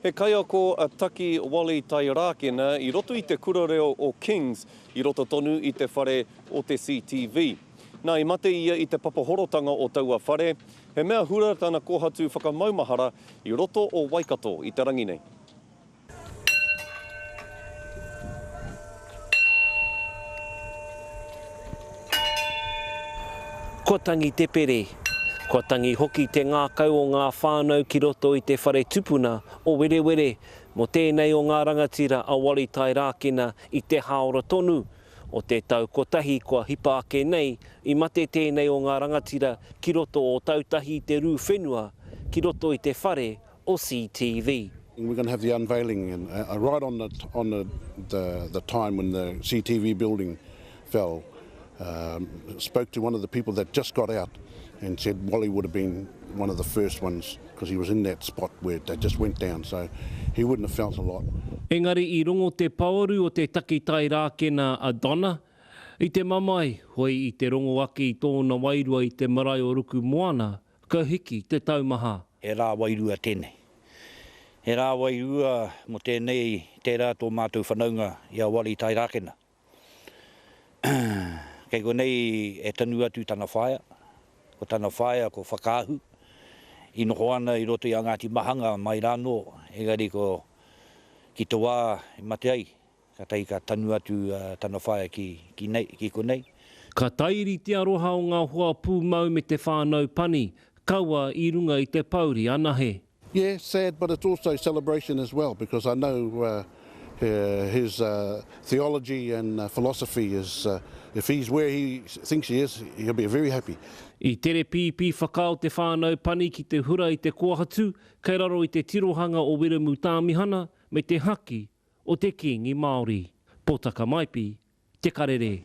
He kai ako a Taki Wali Tairākena I roto I te kurareo o Kings I roto tonu I te whare o te CTV. Nā I mate ia I te papahorotanga o taua whare, he mea hura tāna kōhatu whakamaumahara I roto o Waikato I te rangi nei. Ko tangi te pere, ko tangi hoki te ngākau o ngā whānau ki roto I te whare tupuna o werewere mo tēnei o ngā rangatira a Wali Tairākena I te haora tonu o te tau kotahi kua hipa ake nei I mate tēnei o ngā rangatira ki roto o tautahi te rū whenua ki roto I te whare o CTV. We're going to have the unveiling right on the time when the CTV building fell. Spoke to one of the people that just got out and said Wally would have been one of the first ones because he was in that spot where they just went down, so he wouldn't have felt a lot. Engari I rongo te paoru o te Taki Tairākena a Donna, I te mamai hoi I te rongo ake I tōna wairua I te marae o Ruku Moana, ka hiki te taumaha. He rā wairua tēnei. He rā wairua mo tēnei tērā tō mātou whanaunga I a Wali Tairākena. Kei ko nei e tanu atu tana whaia, ko tana whaia ko whakāhu, I noho ana I roto I a Ngāti Mahanga mai rāno, engari ko ki te wā I mate ai, ka tai ka tanu atu tana whaia ki ko nei. Ka tairi te aroha o ngā hoa pūmau me te whānau pani, kaua I runga I te pauri ana he. Yeah, sad, but it's also celebration as well because I know his theology and philosophy is, if he's where he thinks he is, he'll be very happy. I tere pīpī whakao te whānau pani ki te hura I te kōhatu, kei raro I te tirohanga o Wiremu Tāmihana me te haki o te kingi Māori. Pōtaka maipi, te karere.